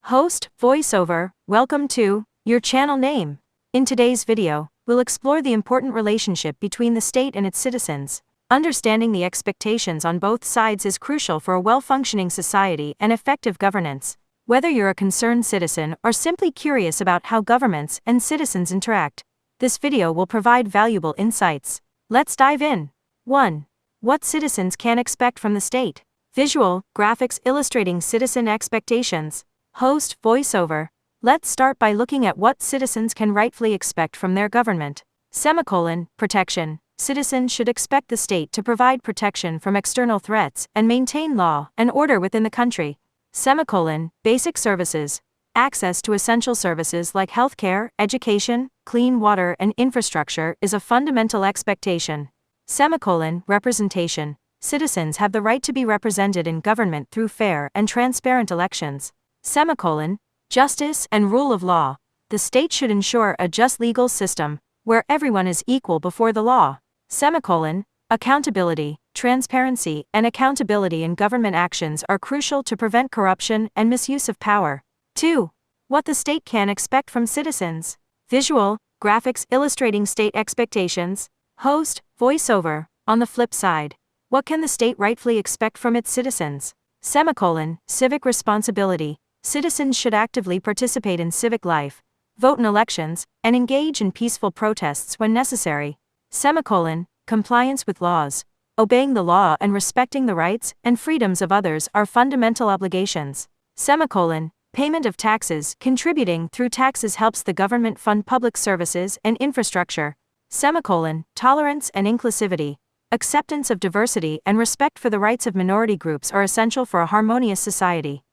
Host, voiceover, welcome to your channel name. In today's video, we'll explore the important relationship between the state and its citizens. Understanding the expectations on both sides is crucial for a well-functioning society and effective governance. Whether you're a concerned citizen or simply curious about how governments and citizens interact, this video will provide valuable insights. Let's dive in. 1. What citizens can expect from the state. Visual, graphics illustrating citizen expectations. Host, voiceover. Let's start by looking at what citizens can rightfully expect from their government. Protection. Citizens should expect the state to provide protection from external threats and maintain law and order within the country. Basic services. Access to essential services like healthcare, education, clean water, and infrastructure is a fundamental expectation. Representation. Citizens have the right to be represented in government through fair and transparent elections. Justice and rule of law. The state should ensure a just legal system, where everyone is equal before the law. Accountability. Transparency and accountability in government actions are crucial to prevent corruption and misuse of power. 2. What the state can expect from citizens. Visual, graphics illustrating state expectations. Host, voiceover. On the flip side, what can the state rightfully expect from its citizens? Civic responsibility. Citizens should actively participate in civic life, vote in elections, and engage in peaceful protests when necessary. Compliance with laws. Obeying the law and respecting the rights and freedoms of others are fundamental obligations. Payment of taxes. Contributing through taxes helps the government fund public services and infrastructure. Tolerance and inclusivity. Acceptance of diversity and respect for the rights of minority groups are essential for a harmonious society.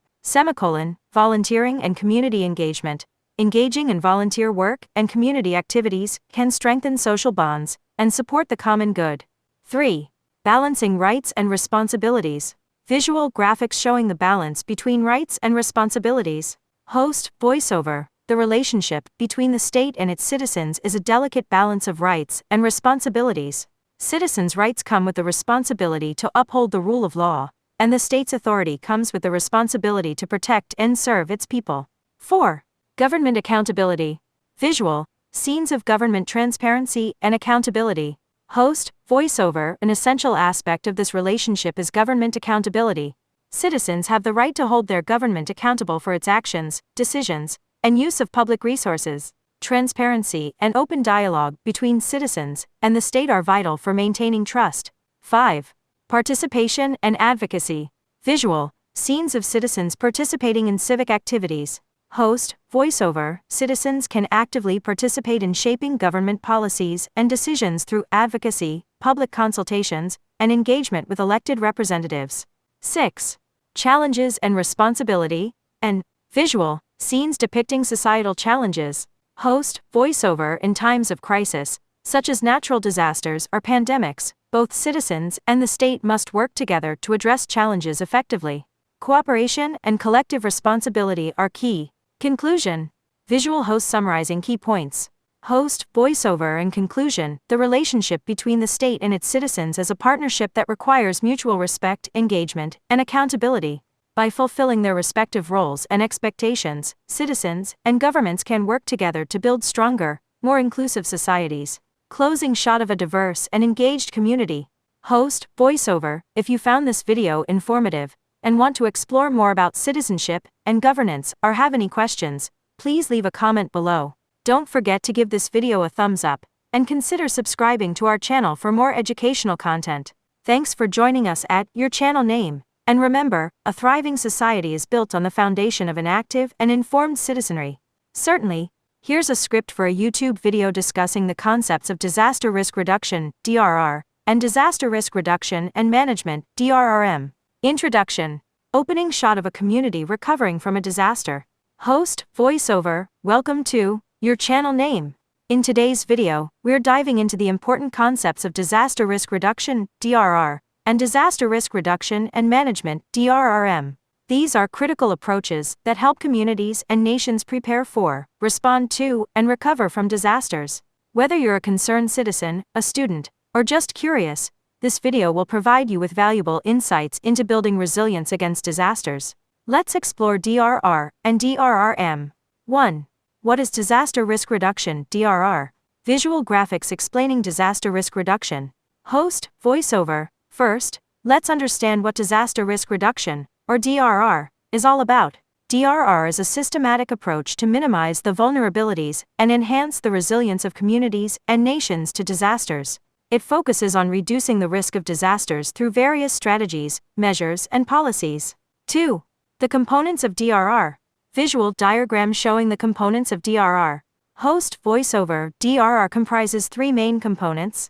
Volunteering and community engagement. Engaging in volunteer work and community activities can strengthen social bonds and support the common good. 3. Balancing rights and responsibilities. Visual graphics showing the balance between rights and responsibilities. Host, voiceover. The relationship between the state and its citizens is a delicate balance of rights and responsibilities. Citizens' rights come with the responsibility to uphold the rule of law, and the state's authority comes with the responsibility to protect and serve its people. 4. Government accountability. Visual, scenes of government transparency and accountability. Host, voiceover. An essential aspect of this relationship is government accountability. Citizens have the right to hold their government accountable for its actions, decisions, and use of public resources. Transparency and open dialogue between citizens and the state are vital for maintaining trust. 5. Participation and advocacy. Visual, scenes of citizens participating in civic activities. Host, voiceover. Citizens can actively participate in shaping government policies and decisions through advocacy, public consultations, and engagement with elected representatives. 6. Challenges and responsibility, and visual, scenes depicting societal challenges. Host, voiceover. In times of crisis, such as natural disasters or pandemics, both citizens and the state must work together to address challenges effectively. Cooperation and collective responsibility are key. Conclusion. Visual host summarizing key points. Host, voiceover. In conclusion, the relationship between the state and its citizens is a partnership that requires mutual respect, engagement, and accountability. By fulfilling their respective roles and expectations, citizens and governments can work together to build stronger, more inclusive societies. Closing shot of a diverse and engaged community. Host, voiceover. If you found this video informative and want to explore more about citizenship and governance or have any questions, please leave a comment below. Don't forget to give this video a thumbs up and consider subscribing to our channel for more educational content. Thanks for joining us at your channel name. And remember, a thriving society is built on the foundation of an active and informed citizenry. Certainly, here's a script for a YouTube video discussing the concepts of disaster risk reduction, DRR, and disaster risk reduction and management, DRRM. Introduction. Opening shot of a community recovering from a disaster. Host, voiceover. Welcome to your channel name. In today's video, we're diving into the important concepts of disaster risk reduction, DRR, and disaster risk reduction and management, DRRM. These are critical approaches that help communities and nations prepare for, respond to, and recover from disasters. Whether you're a concerned citizen, a student, or just curious, this video will provide you with valuable insights into building resilience against disasters. Let's explore DRR and DRRM. 1. What is disaster risk reduction, DRR? Visual graphics explaining disaster risk reduction. Host, voiceover. First, let's understand what disaster risk reduction, or DRR, is all about. DRR is a systematic approach to minimize the vulnerabilities and enhance the resilience of communities and nations to disasters. It focuses on reducing the risk of disasters through various strategies, measures, and policies. 2. The components of DRR. Visual diagram showing the components of DRR. Host, voiceover. DRR comprises three main components: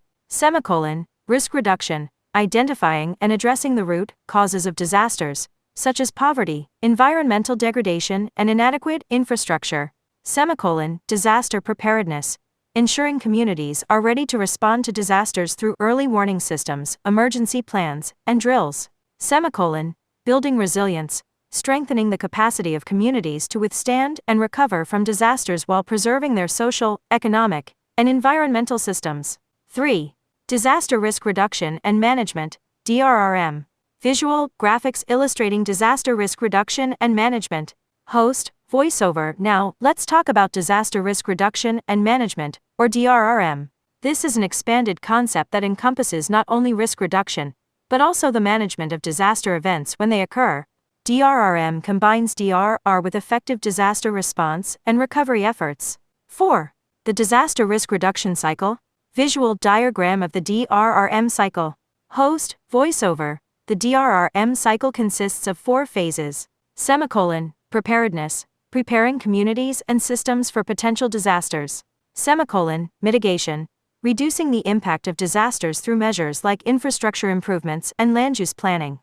risk reduction, identifying and addressing the root causes of disasters, such as poverty, environmental degradation, and inadequate infrastructure. Disaster preparedness, ensuring communities are ready to respond to disasters through early warning systems, emergency plans, and drills. Building resilience, strengthening the capacity of communities to withstand and recover from disasters while preserving their social, economic, and environmental systems. 3. Disaster risk reduction and management, DRRM. Visual graphics illustrating disaster risk reduction and management. Host, voiceover. Now, let's talk about disaster risk reduction and management, or DRRM. This is an expanded concept that encompasses not only risk reduction, but also the management of disaster events when they occur. DRRM combines DRR with effective disaster response and recovery efforts. 4. The disaster risk reduction cycle. Visual diagram of the DRRM cycle. Host, voiceover. The DRRM cycle consists of 4 phases. Preparedness, preparing communities and systems for potential disasters. Mitigation, reducing the impact of disasters through measures like infrastructure improvements and land use planning.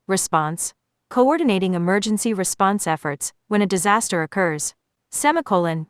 Response, coordinating emergency response efforts when a disaster occurs.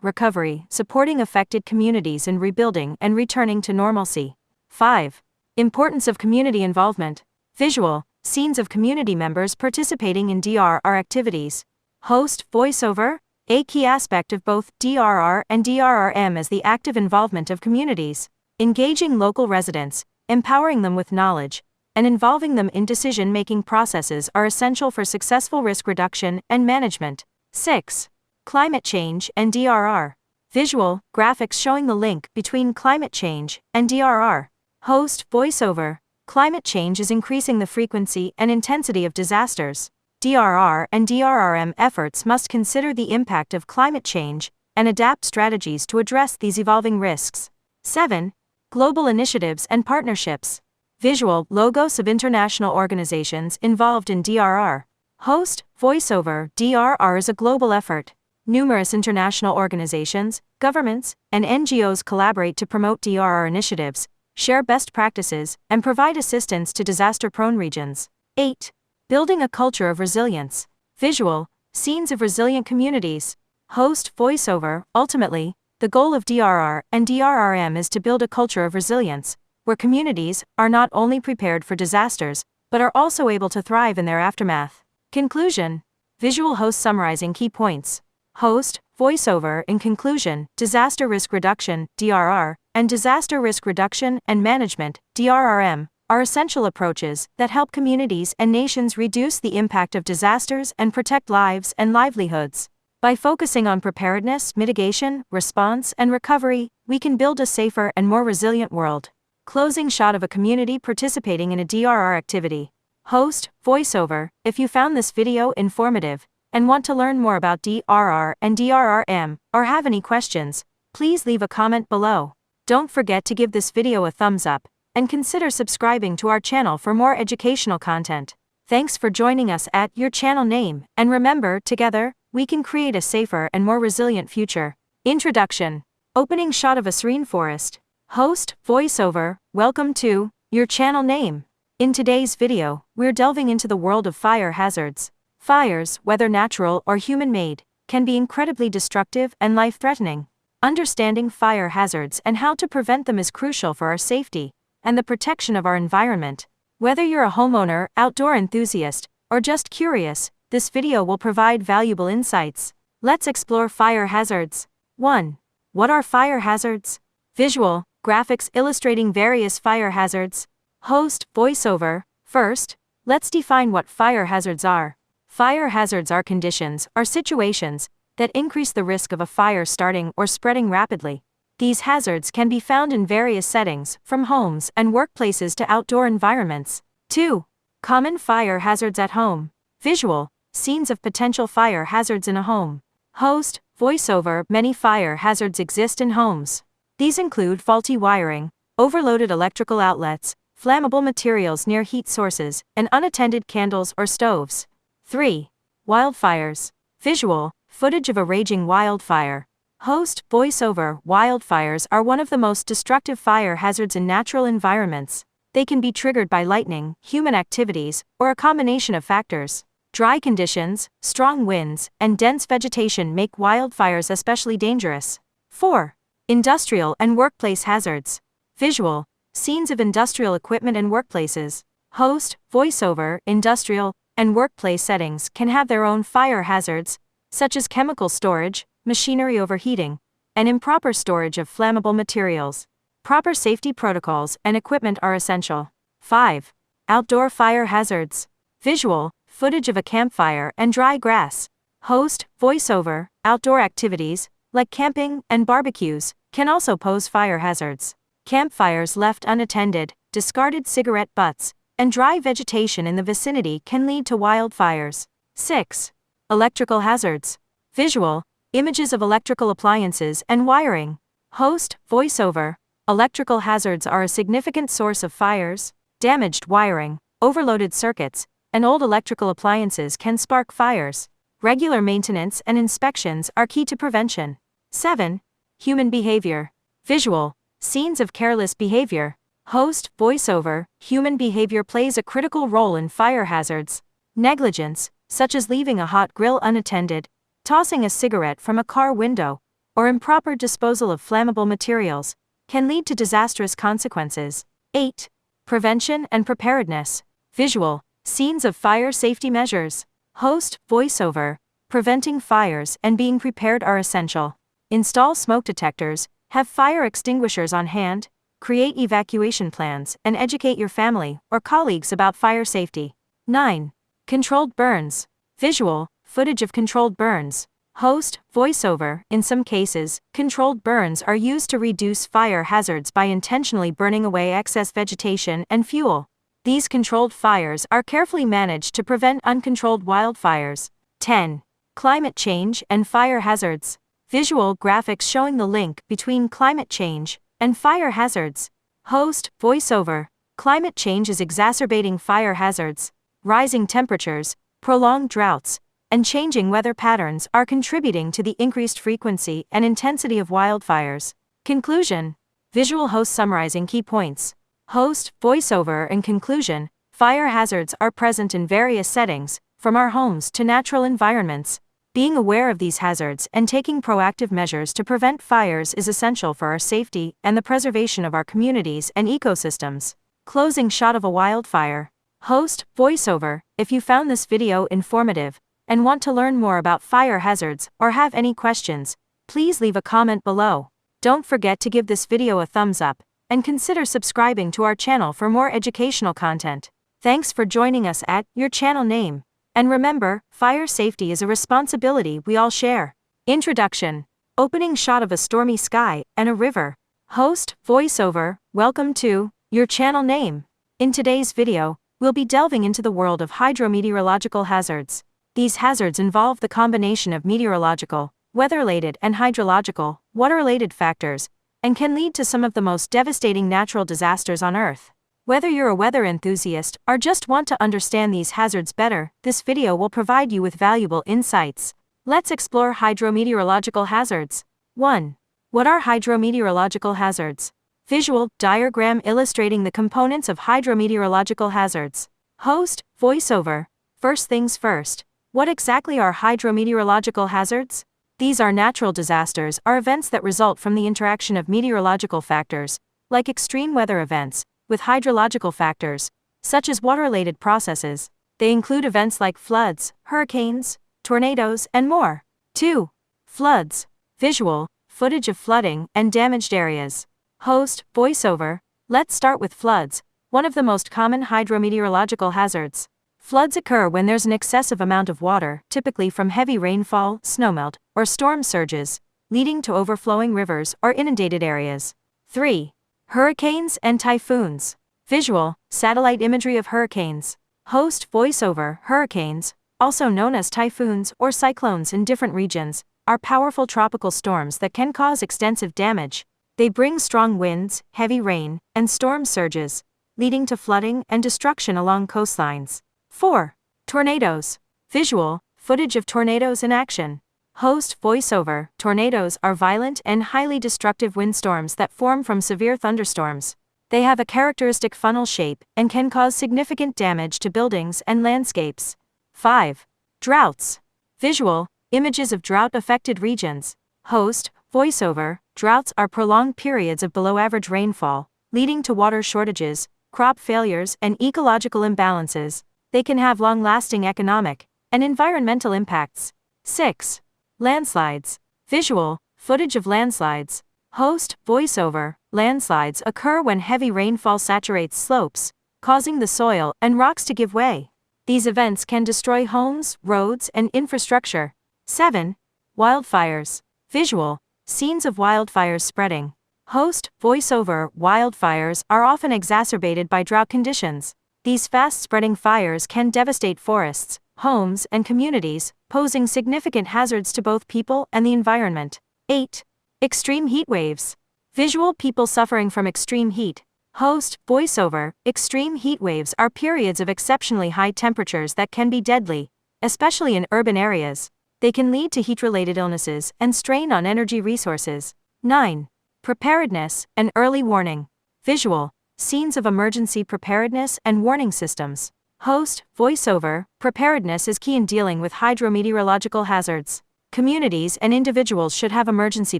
Recovery, supporting affected communities in rebuilding and returning to normalcy. 5. Importance of community involvement. Visual, scenes of community members participating in DRR activities. Host, voiceover. A key aspect of both DRR and DRRM is the active involvement of communities. Engaging local residents, empowering them with knowledge, and involving them in decision-making processes are essential for successful risk reduction and management. 6. Climate change and DRR. Visual graphics showing the link between climate change and DRR. Host, voiceover. Climate change is increasing the frequency and intensity of disasters. DRR and DRRM efforts must consider the impact of climate change and adapt strategies to address these evolving risks. 7. Global initiatives and partnerships. Visual logos of international organizations involved in DRR. Host, voiceover. DRR is a global effort. Numerous international organizations, governments, and NGOs collaborate to promote DRR initiatives, share best practices, and provide assistance to disaster-prone regions. 8. Building a culture of resilience. Visual, scenes of resilient communities. Host, voiceover. Ultimately, the goal of DRR and DRRM is to build a culture of resilience, where communities are not only prepared for disasters, but are also able to thrive in their aftermath. Conclusion. Visual host summarizing key points. Host, voiceover. In conclusion, disaster risk reduction, DRR, and disaster risk reduction and management, DRRM, are essential approaches that help communities and nations reduce the impact of disasters and protect lives and livelihoods. By focusing on preparedness, mitigation, response, and recovery, we can build a safer and more resilient world. Closing shot of a community participating in a DRR activity. Host, voiceover. If you found this video informative and want to learn more about DRR and DRRM, or have any questions, please leave a comment below. Don't forget to give this video a thumbs up, and consider subscribing to our channel for more educational content. Thanks for joining us at Your Channel Name, and remember, together, we can create a safer and more resilient future. Introduction. Opening shot of a serene forest. Host, voiceover. Welcome to Your Channel Name. In today's video, we're delving into the world of fire hazards. Fires, whether natural or human-made, can be incredibly destructive and life-threatening. Understanding fire hazards and how to prevent them is crucial for our safety and the protection of our environment. Whether you're a homeowner, outdoor enthusiast, or just curious, this video will provide valuable insights. Let's explore fire hazards. 1. What are fire hazards? Visual graphics illustrating various fire hazards. Host, voiceover. First, let's define what fire hazards are. Fire hazards are conditions or situations that increase the risk of a fire starting or spreading rapidly. These hazards can be found in various settings, from homes and workplaces to outdoor environments. 2. Common fire hazards at home. Visual, scenes of potential fire hazards in a home. Host, voiceover. Many fire hazards exist in homes. These include faulty wiring, overloaded electrical outlets, flammable materials near heat sources, and unattended candles or stoves. 3. Wildfires. Visual, footage of a raging wildfire. Host, voiceover. Wildfires are one of the most destructive fire hazards in natural environments. They can be triggered by lightning, human activities, or a combination of factors. Dry conditions, strong winds, and dense vegetation make wildfires especially dangerous. 4. Industrial and workplace hazards. Visual, scenes of industrial equipment and workplaces. Host, voiceover. Industrial and workplace settings can have their own fire hazards, such as chemical storage, machinery overheating, and improper storage of flammable materials. Proper safety protocols and equipment are essential. 5. Outdoor fire hazards. Visual, footage of a campfire and dry grass. Host, voiceover. Outdoor activities, like camping and barbecues, can also pose fire hazards. Campfires left unattended, discarded cigarette butts, and dry vegetation in the vicinity can lead to wildfires. 6. Electrical hazards. Visual, images of electrical appliances and wiring. Host, voiceover. Electrical hazards are a significant source of fires. Damaged wiring, overloaded circuits, and old electrical appliances can spark fires. Regular maintenance and inspections are key to prevention. 7. Human behavior. Visual, scenes of careless behavior. Host, voiceover. Human behavior plays a critical role in fire hazards. Negligence, such as leaving a hot grill unattended, tossing a cigarette from a car window, or improper disposal of flammable materials, can lead to disastrous consequences. 8. Prevention and preparedness. Visual, scenes of fire safety measures. Host, voiceover. Preventing fires and being prepared are essential. Install smoke detectors, have fire extinguishers on hand, create evacuation plans, and educate your family or colleagues about fire safety. 9. Controlled burns. Visual, footage of controlled burns. Host, voiceover. In some cases, controlled burns are used to reduce fire hazards by intentionally burning away excess vegetation and fuel. These controlled fires are carefully managed to prevent uncontrolled wildfires. 10. Climate change and fire hazards. Visual graphics showing the link between climate change and fire hazards. Host, voiceover. Climate change is exacerbating fire hazards. Rising temperatures, prolonged droughts, and changing weather patterns are contributing to the increased frequency and intensity of wildfires. Conclusion. Visual host summarizing key points. Host, voiceover. In conclusion, fire hazards are present in various settings, from our homes to natural environments. Being aware of these hazards and taking proactive measures to prevent fires is essential for our safety and the preservation of our communities and ecosystems. Closing shot of a wildfire. Host, voiceover. If you found this video informative and want to learn more about fire hazards or have any questions, please leave a comment below. Don't forget to give this video a thumbs up and consider subscribing to our channel for more educational content. Thanks for joining us at Your Channel Name. And remember, fire safety is a responsibility we all share. Introduction. Opening shot of a stormy sky and a river. Host, voiceover. Welcome to Your Channel Name. In today's video, we'll be delving into the world of hydrometeorological hazards. These hazards involve the combination of meteorological, weather-related and hydrological, water-related factors, and can lead to some of the most devastating natural disasters on Earth. Whether you're a weather enthusiast or just want to understand these hazards better, this video will provide you with valuable insights. Let's explore hydrometeorological hazards. 1. What are hydrometeorological hazards? Visual diagram illustrating the components of hydrometeorological hazards. Host, voiceover. First things first. What exactly are hydrometeorological hazards? These are natural disasters or events that result from the interaction of meteorological factors, like extreme weather events, with hydrological factors, such as water-related processes. They include events like floods, hurricanes, tornadoes, and more. 2. Floods. Visual, footage of flooding and damaged areas. Host, voiceover. Let's start with floods, one of the most common hydrometeorological hazards. Floods occur when there's an excessive amount of water, typically from heavy rainfall, snowmelt, or storm surges, leading to overflowing rivers or inundated areas. 3. Hurricanes and typhoons. Visual, satellite imagery of hurricanes. Host, voiceover. Hurricanes, also known as typhoons or cyclones in different regions, are powerful tropical storms that can cause extensive damage. They bring strong winds, heavy rain, and storm surges, leading to flooding and destruction along coastlines. 4. Tornadoes. Visual, footage of tornadoes in action. Host, voiceover. Tornadoes are violent and highly destructive windstorms that form from severe thunderstorms. They have a characteristic funnel shape and can cause significant damage to buildings and landscapes. 5. Droughts. Visual, images of drought-affected regions. Host, voiceover. Droughts are prolonged periods of below-average rainfall, leading to water shortages, crop failures, and ecological imbalances. They can have long-lasting economic and environmental impacts. 6. Landslides. Visual, footage of landslides. Host, voiceover. Landslides occur when heavy rainfall saturates slopes, causing the soil and rocks to give way. These events can destroy homes, roads, and infrastructure. 7. Wildfires. Visual, scenes of wildfires spreading. Host, voiceover. Wildfires are often exacerbated by drought conditions. These fast-spreading fires can devastate forests, homes, and communities, posing significant hazards to both people and the environment. 8. Extreme heat waves. Visual, people suffering from extreme heat. Host, voiceover. Extreme heat waves are periods of exceptionally high temperatures that can be deadly, especially in urban areas. They can lead to heat-related illnesses and strain on energy resources. 9. Preparedness and early warning. Visual, scenes of emergency preparedness and warning systems. Host, voiceover. Preparedness is key in dealing with hydrometeorological hazards. Communities and individuals should have emergency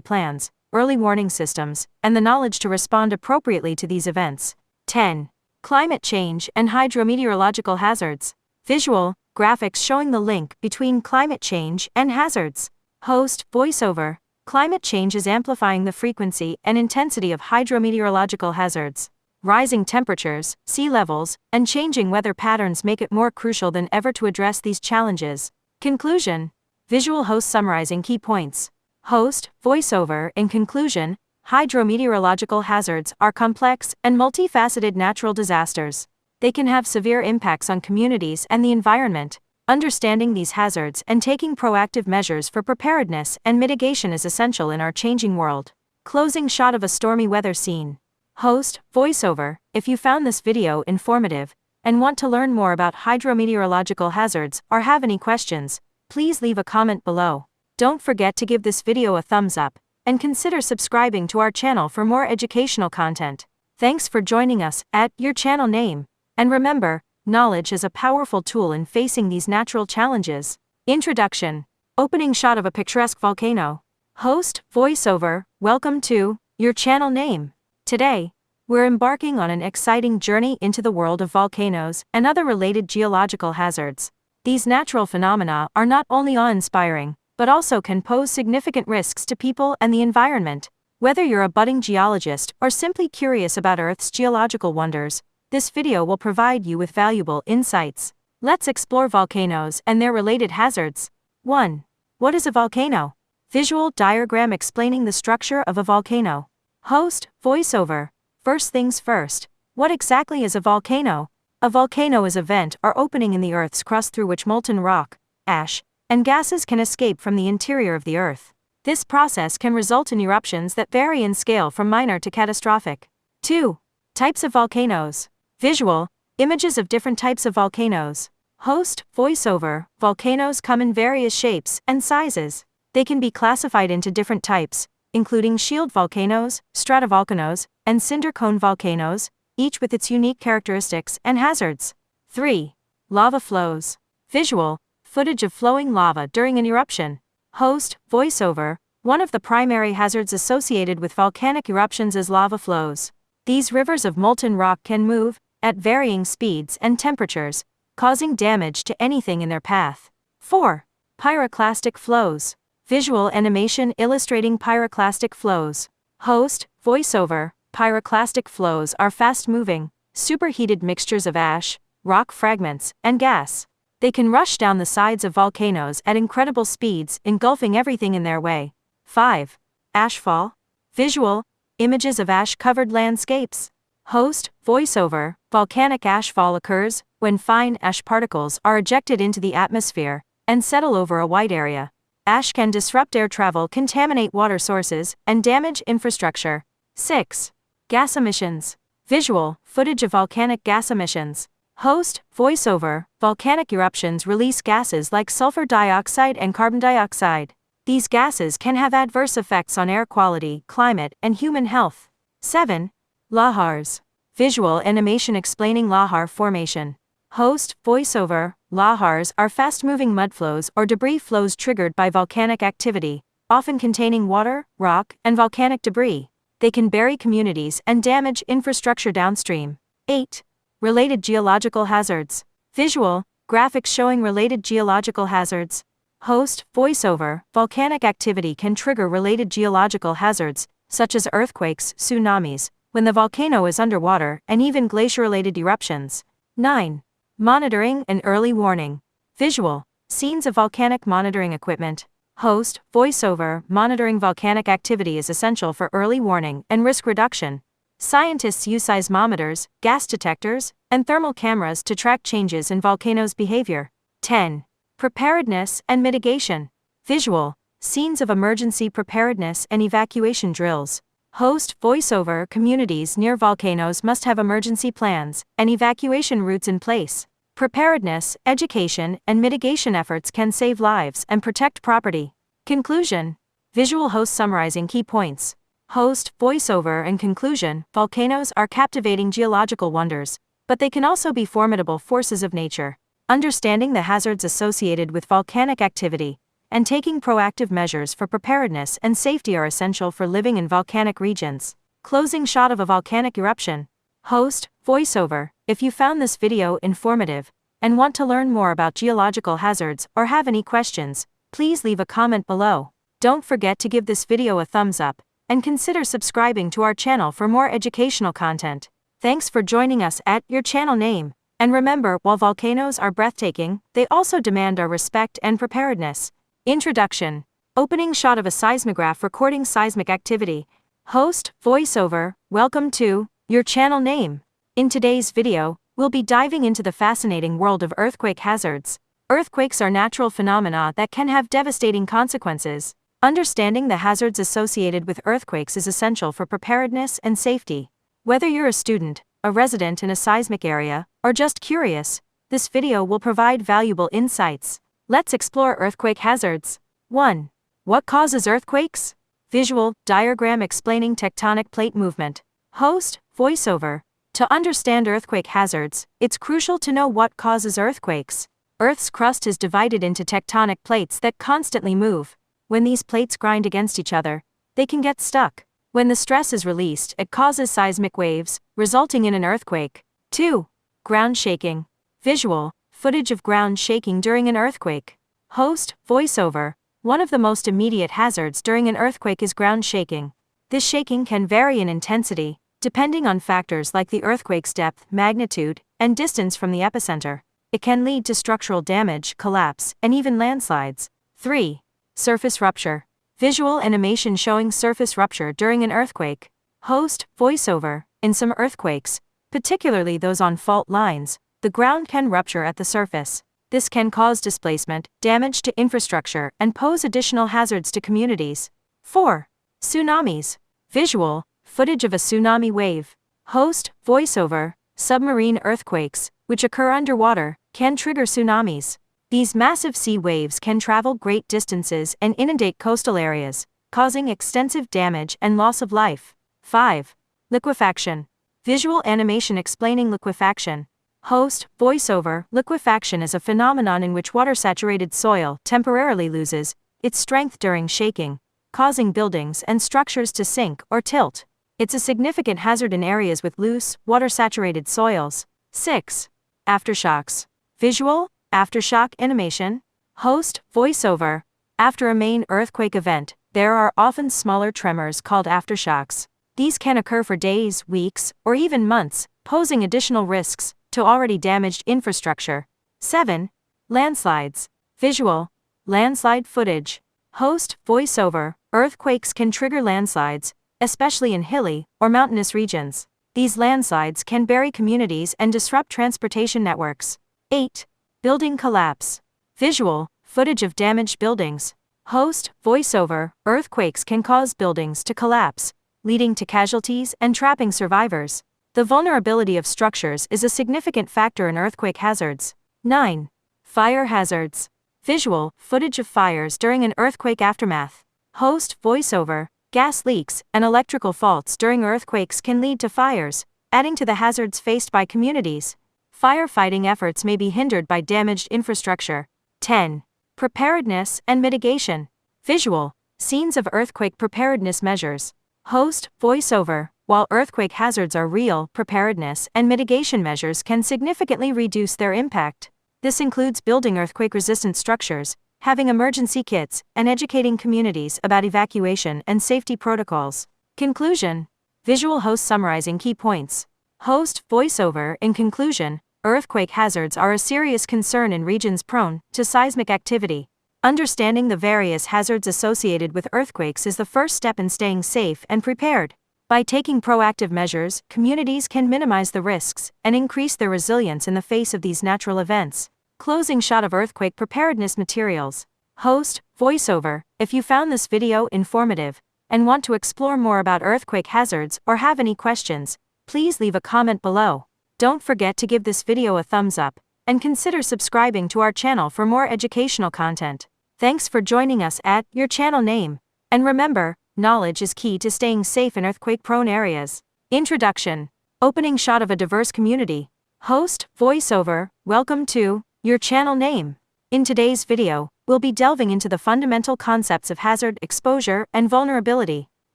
plans, early warning systems, and the knowledge to respond appropriately to these events. 10. Climate change and hydrometeorological hazards. Visual, graphics showing the link between climate change and hazards. Host, voiceover. Climate change is amplifying the frequency and intensity of hydrometeorological hazards. Rising temperatures, sea levels, and changing weather patterns make it more crucial than ever to address these challenges. Conclusion. Visual, host summarizing key points. Host, voiceover. In conclusion, hydrometeorological hazards are complex and multifaceted natural disasters. They can have severe impacts on communities and the environment. Understanding these hazards and taking proactive measures for preparedness and mitigation is essential in our changing world. Closing shot of a stormy weather scene. Host, voiceover. If you found this video informative and want to learn more about hydrometeorological hazards or have any questions, please leave a comment below. Don't forget to give this video a thumbs up and consider subscribing to our channel for more educational content. Thanks for joining us at Your Channel Name. And remember, knowledge is a powerful tool in facing these natural challenges. Introduction. Opening shot of a picturesque volcano. Host, voiceover. Welcome to Your Channel Name. Today, we're embarking on an exciting journey into the world of volcanoes and other related geological hazards. These natural phenomena are not only awe-inspiring, but also can pose significant risks to people and the environment. Whether you're a budding geologist or simply curious about Earth's geological wonders, this video will provide you with valuable insights. Let's explore volcanoes and their related hazards. 1. What is a volcano? Visual diagram explaining the structure of a volcano. Host, voiceover. First things first. What exactly is a volcano? A volcano is a vent or opening in the Earth's crust through which molten rock, ash, and gases can escape from the interior of the Earth. This process can result in eruptions that vary in scale from minor to catastrophic. 2. Types of volcanoes. Visual, images of different types of volcanoes. Host, voiceover. Volcanoes come in various shapes and sizes. They can be classified into different types, including shield volcanoes, stratovolcanoes, and cinder cone volcanoes, each with its unique characteristics and hazards. 3. Lava flows. Visual, footage of flowing lava during an eruption. Host, voiceover. One of the primary hazards associated with volcanic eruptions is lava flows. These rivers of molten rock can move at varying speeds and temperatures, causing damage to anything in their path. 4. Pyroclastic flows. Visual animation illustrating pyroclastic flows. Host, voiceover. Pyroclastic flows are fast-moving, superheated mixtures of ash, rock fragments, and gas. They can rush down the sides of volcanoes at incredible speeds, engulfing everything in their way. 5. Ashfall. Visual, images of ash-covered landscapes. Host, voiceover, volcanic ashfall occurs when fine ash particles are ejected into the atmosphere and settle over a wide area. Ash can disrupt air travel, contaminate water sources, and damage infrastructure. 6. Gas emissions. Visual, footage of volcanic gas emissions. Host, voiceover, volcanic eruptions release gases like sulfur dioxide and carbon dioxide. These gases can have adverse effects on air quality, climate, and human health. 7. Lahars. Visual animation explaining lahar formation. Host, voiceover, lahars are fast-moving mudflows or debris flows triggered by volcanic activity, often containing water, rock, and volcanic debris. They can bury communities and damage infrastructure downstream. 8. Related geological hazards. Visual, graphics showing related geological hazards. Host, voiceover, volcanic activity can trigger related geological hazards, such as earthquakes, tsunamis, when the volcano is underwater, and even glacier-related eruptions. 9. Monitoring and early warning. Visual, scenes of volcanic monitoring equipment. Host, voiceover, monitoring volcanic activity is essential for early warning and risk reduction. Scientists use seismometers, gas detectors, and thermal cameras to track changes in volcanoes' behavior. 10. Preparedness and mitigation. Visual, scenes of emergency preparedness and evacuation drills. Host, voiceover, communities near volcanoes must have emergency plans and evacuation routes in place. Preparedness, education, and mitigation efforts can save lives and protect property. Conclusion. Visual host summarizing key points. Host, voiceover, and conclusion. Volcanoes are captivating geological wonders, but they can also be formidable forces of nature. Understanding the hazards associated with volcanic activity and taking proactive measures for preparedness and safety are essential for living in volcanic regions. Closing shot of a volcanic eruption. Host, voiceover. If you found this video informative and want to learn more about geological hazards or have any questions, please leave a comment below. Don't forget to give this video a thumbs up and consider subscribing to our channel for more educational content. Thanks for joining us at your channel name. And remember, while volcanoes are breathtaking, they also demand our respect and preparedness. Introduction. Opening shot of a seismograph recording seismic activity. Host, voiceover, welcome to your channel name. In today's video, we'll be diving into the fascinating world of earthquake hazards. Earthquakes are natural phenomena that can have devastating consequences. Understanding the hazards associated with earthquakes is essential for preparedness and safety. Whether you're a student, a resident in a seismic area, or just curious, this video will provide valuable insights. Let's explore earthquake hazards. 1. What causes earthquakes? Visual, diagram explaining tectonic plate movement. Host, voiceover. To understand earthquake hazards, it's crucial to know what causes earthquakes. Earth's crust is divided into tectonic plates that constantly move. When these plates grind against each other, they can get stuck. When the stress is released, it causes seismic waves, resulting in an earthquake. 2. Ground shaking. Visual, footage of ground shaking during an earthquake. Host, voiceover. One of the most immediate hazards during an earthquake is ground shaking. This shaking can vary in intensity, depending on factors like the earthquake's depth, magnitude, and distance from the epicenter. It can lead to structural damage, collapse, and even landslides. 3. Surface rupture. Visual animation showing surface rupture during an earthquake. Host, voiceover. In some earthquakes, particularly those on fault lines, the ground can rupture at the surface. This can cause displacement, damage to infrastructure, and pose additional hazards to communities. 4. Tsunamis. Visual, footage of a tsunami wave. Host, voiceover. Submarine earthquakes, which occur underwater, can trigger tsunamis. These massive sea waves can travel great distances and inundate coastal areas, causing extensive damage and loss of life. 5. Liquefaction. Visual animation explaining liquefaction. Host, voiceover. Liquefaction is a phenomenon in which water-saturated soil temporarily loses its strength during shaking, causing buildings and structures to sink or tilt. It's a significant hazard in areas with loose, water-saturated soils. 6. Aftershocks. Visual, aftershock animation. Host, voiceover. After a main earthquake event, there are often smaller tremors called aftershocks. These can occur for days, weeks, or even months, posing additional risks to already damaged infrastructure. 7. Landslides. Visual. Landslide footage. Host, voiceover. Earthquakes can trigger landslides, especially in hilly or mountainous regions. These landslides can bury communities and disrupt transportation networks. 8. Building collapse. Visual. Footage of damaged buildings. Host, voiceover. Earthquakes can cause buildings to collapse, leading to casualties and trapping survivors. The vulnerability of structures is a significant factor in earthquake hazards. 9. Fire hazards. Visual. Footage of fires during an earthquake aftermath. Host, voiceover. Gas leaks and electrical faults during earthquakes can lead to fires, adding to the hazards faced by communities. Firefighting efforts may be hindered by damaged infrastructure. 10. Preparedness and mitigation. Visual. Scenes of earthquake preparedness measures. Host, voiceover. While earthquake hazards are real, preparedness and mitigation measures can significantly reduce their impact. This includes building earthquake-resistant structures, having emergency kits, and educating communities about evacuation and safety protocols. Conclusion. Visual host summarizing key points. Host, voiceover. In conclusion, earthquake hazards are a serious concern in regions prone to seismic activity. Understanding the various hazards associated with earthquakes is the first step in staying safe and prepared. By taking proactive measures, communities can minimize the risks and increase their resilience in the face of these natural events. Closing shot of earthquake preparedness materials. Host, voiceover. If you found this video informative and want to explore more about earthquake hazards or have any questions, please leave a comment below. Don't forget to give this video a thumbs up and consider subscribing to our channel for more educational content. Thanks for joining us at your channel name. And remember, knowledge is key to staying safe in earthquake-prone areas. Introduction. Opening shot of a diverse community. Host, voiceover. Welcome to your channel name. In today's video, we'll be delving into the fundamental concepts of hazard, exposure, and vulnerability.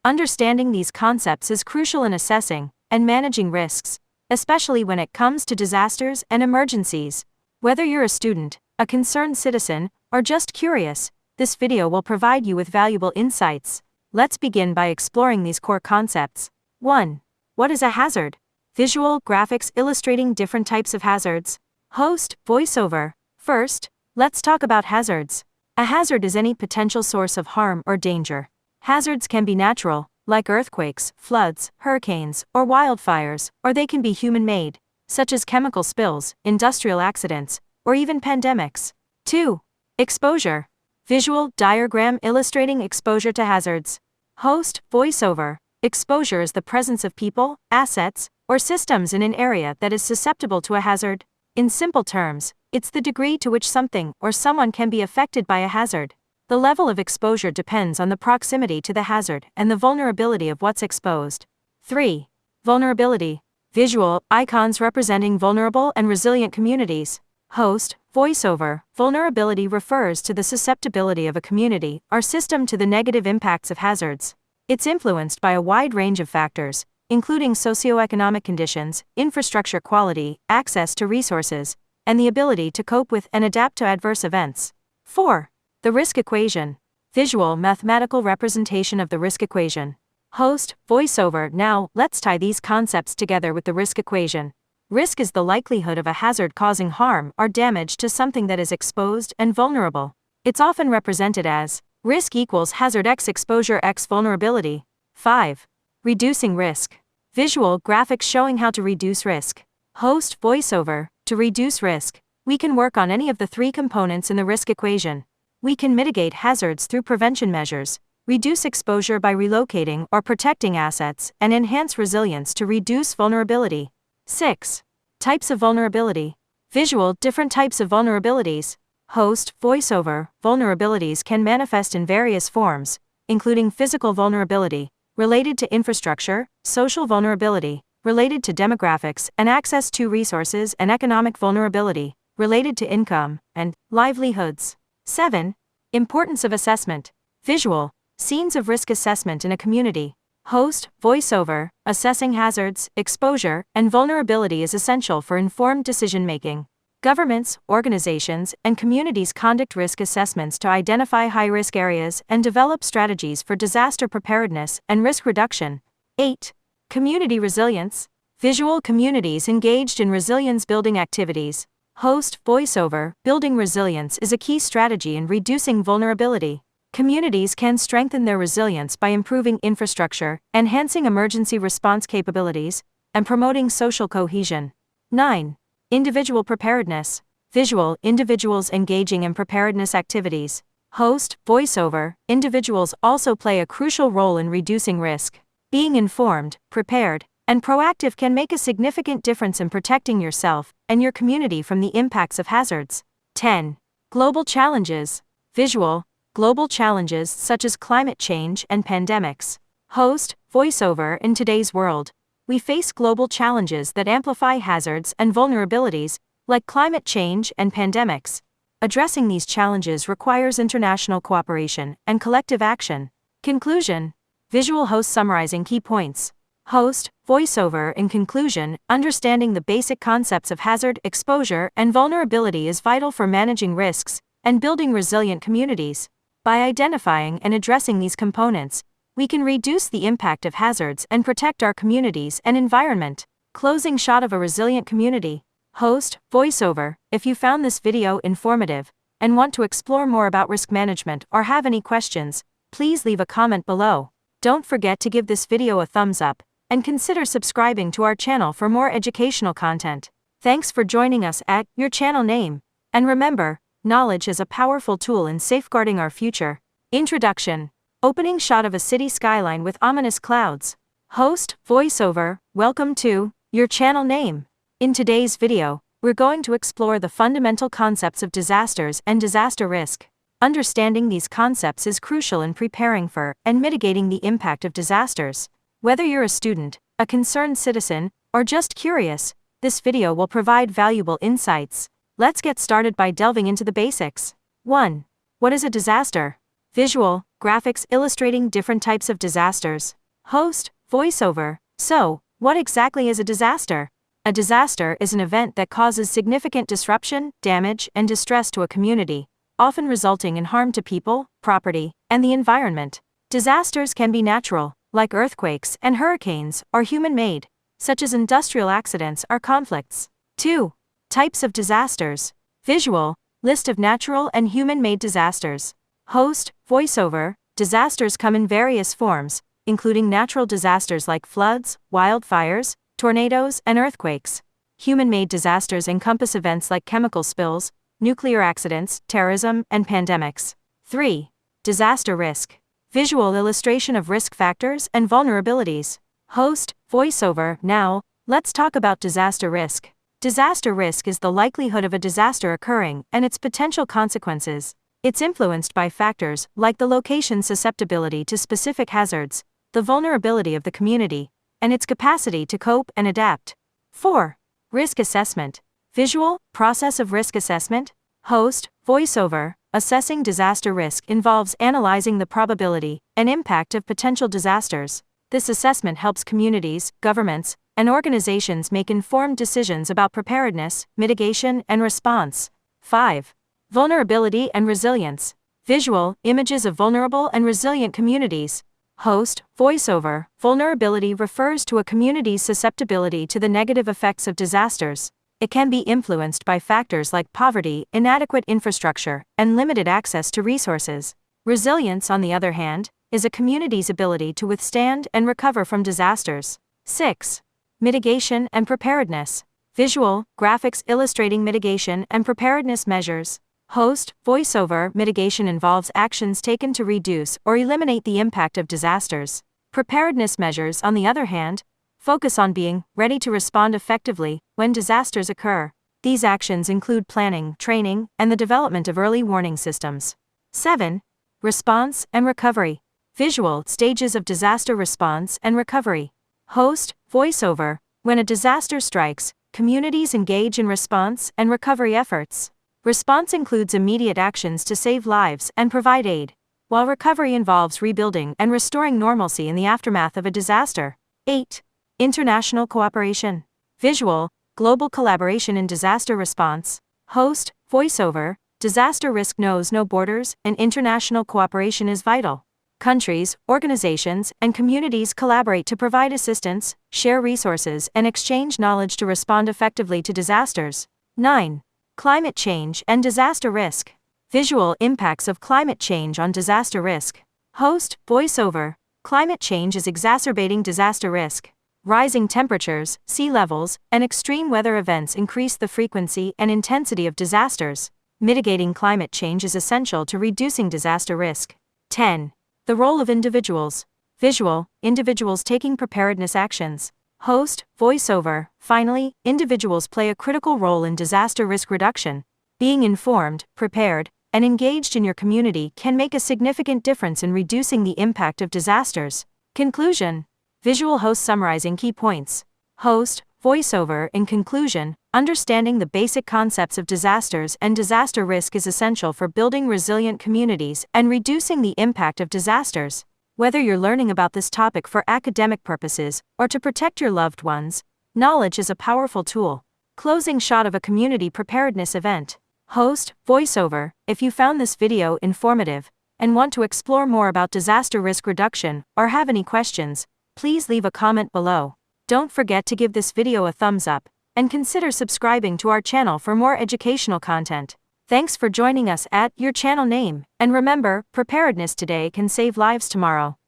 Understanding these concepts is crucial in assessing and managing risks, especially when it comes to disasters and emergencies. Whether you're a student, a concerned citizen, or just curious, this video will provide you with valuable insights. Let's begin by exploring these core concepts. 1. What is a hazard? Visual graphics illustrating different types of hazards. Host, voiceover. First, let's talk about hazards. A hazard is any potential source of harm or danger. Hazards can be natural, like earthquakes, floods, hurricanes, or wildfires, or they can be human-made, such as chemical spills, industrial accidents, or even pandemics. 2. Exposure. Visual diagram illustrating exposure to hazards. Host, voiceover. Exposure is the presence of people, assets, or systems in an area that is susceptible to a hazard. In simple terms, it's the degree to which something or someone can be affected by a hazard. The level of exposure depends on the proximity to the hazard and the vulnerability of what's exposed. 3. Vulnerability. Visual icons representing vulnerable and resilient communities. Host, voiceover. Vulnerability refers to the susceptibility of a community or system to the negative impacts of hazards. It's influenced by a wide range of factors, including socioeconomic conditions, infrastructure quality, access to resources, and the ability to cope with and adapt to adverse events. 4. The risk equation. Visual mathematical representation of the risk equation. Host, voiceover. Now, let's tie these concepts together with the risk equation. Risk is the likelihood of a hazard causing harm or damage to something that is exposed and vulnerable. It's often represented as risk equals hazard x exposure x vulnerability. 5. Reducing risk. Visual graphics showing how to reduce risk. Host, voiceover. To reduce risk, we can work on any of the three components in the risk equation. We can mitigate hazards through prevention measures, reduce exposure by relocating or protecting assets, and enhance resilience to reduce vulnerability. 6. Types of vulnerability. Visual different types of vulnerabilities. Host, voiceover. Vulnerabilities can manifest in various forms, including physical vulnerability, related to infrastructure, social vulnerability, related to demographics and access to resources, and economic vulnerability, related to income and livelihoods. 7. Importance of assessment. Visual scenes of risk assessment in a community. Host, voiceover. Assessing hazards, exposure, and vulnerability is essential for informed decision-making. Governments, organizations, and communities conduct risk assessments to identify high-risk areas and develop strategies for disaster preparedness and risk reduction. 8. Community resilience. Visual, communities engaged in resilience building activities. Host, voiceover, building resilience is a key strategy in reducing vulnerability. Communities can strengthen their resilience by improving infrastructure, enhancing emergency response capabilities, and promoting social cohesion. 9. Individual preparedness. Visual, individuals engaging in preparedness activities. Host, voiceover, individuals also play a crucial role in reducing risk. Being informed, prepared, and proactive can make a significant difference in protecting yourself and your community from the impacts of hazards. 10. Global challenges. Visual, global challenges such as climate change and pandemics. Host, voiceover, in today's world, we face global challenges that amplify hazards and vulnerabilities, like climate change and pandemics. Addressing these challenges requires international cooperation and collective action. Conclusion. Visual, host summarizing key points. Host, voiceover, in conclusion, understanding the basic concepts of hazard, exposure, and vulnerability is vital for managing risks and building resilient communities. By identifying and addressing these components, we can reduce the impact of hazards and protect our communities and environment. Closing shot of a resilient community. Host, voiceover, if you found this video informative and want to explore more about risk management or have any questions, please leave a comment below. Don't forget to give this video a thumbs up and consider subscribing to our channel for more educational content. Thanks for joining us at Your Channel Name. And remember, knowledge is a powerful tool in safeguarding our future. Introduction. Opening shot of a city skyline with ominous clouds. Host, voiceover, welcome to Your Channel Name. In today's video, we're going to explore the fundamental concepts of disasters and disaster risk. Understanding these concepts is crucial in preparing for and mitigating the impact of disasters. Whether you're a student, a concerned citizen, or just curious, this video will provide valuable insights. Let's get started by delving into the basics. 1. What is a disaster? Visual, graphics illustrating different types of disasters. Host, voiceover. So, what exactly is a disaster? A disaster is an event that causes significant disruption, damage, and distress to a community, often resulting in harm to people, property, and the environment. Disasters can be natural, like earthquakes and hurricanes, or human-made, such as industrial accidents or conflicts. 2. Types of disasters. Visual, list of natural and human-made disasters. Host, voiceover, disasters come in various forms, including natural disasters like floods, wildfires, tornadoes, and earthquakes. Human-made disasters encompass events like chemical spills, nuclear accidents, terrorism, and pandemics. 3. Disaster risk. Visual illustration of risk factors and vulnerabilities. Host, voiceover. Now, let's talk about disaster risk. Disaster risk is the likelihood of a disaster occurring and its potential consequences. It's influenced by factors like the location's susceptibility to specific hazards, the vulnerability of the community, and its capacity to cope and adapt. 4. Risk assessment. Visual, process of risk assessment. Host, voiceover, assessing disaster risk involves analyzing the probability and impact of potential disasters. This assessment helps communities, governments, and organizations make informed decisions about preparedness, mitigation, and response. 5. Vulnerability and resilience. Visual, images of vulnerable and resilient communities. Host, voiceover, vulnerability refers to a community's susceptibility to the negative effects of disasters. It can be influenced by factors like poverty, inadequate infrastructure, and limited access to resources. Resilience, on the other hand, is a community's ability to withstand and recover from disasters. 6. Mitigation and preparedness. Visual, graphics illustrating mitigation and preparedness measures. Host, voiceover, mitigation involves actions taken to reduce or eliminate the impact of disasters. Preparedness measures, on the other hand, focus on being ready to respond effectively when disasters occur. These actions include planning, training, and the development of early warning systems. 7. Response and recovery. Visual, stages of disaster response and recovery. Host, voiceover, when a disaster strikes, communities engage in response and recovery efforts. Response includes immediate actions to save lives and provide aid, while recovery involves rebuilding and restoring normalcy in the aftermath of a disaster. 8. International cooperation. Visual, global collaboration in disaster response. Host, voiceover, disaster risk knows no borders, and international cooperation is vital. Countries, organizations, and communities collaborate to provide assistance, share resources, and exchange knowledge to respond effectively to disasters. 9. Climate change and disaster risk. Visual impacts of climate change on disaster risk. Host, voiceover. Climate change is exacerbating disaster risk. Rising temperatures, sea levels, and extreme weather events increase the frequency and intensity of disasters. Mitigating climate change is essential to reducing disaster risk. 10. The role of individuals. Visual, individuals taking preparedness actions. Host, voiceover. Finally, individuals play a critical role in disaster risk reduction. Being informed, prepared, and engaged in your community can make a significant difference in reducing the impact of disasters. Conclusion. Visual host summarizing key points. Host, voiceover. In conclusion, understanding the basic concepts of disasters and disaster risk is essential for building resilient communities and reducing the impact of disasters. Whether you're learning about this topic for academic purposes or to protect your loved ones, knowledge is a powerful tool. Closing shot of a community preparedness event. Host, voiceover. If you found this video informative and want to explore more about disaster risk reduction or have any questions, please leave a comment below. Don't forget to give this video a thumbs up and consider subscribing to our channel for more educational content. Thanks for joining us at your channel name, and remember, preparedness today can save lives tomorrow.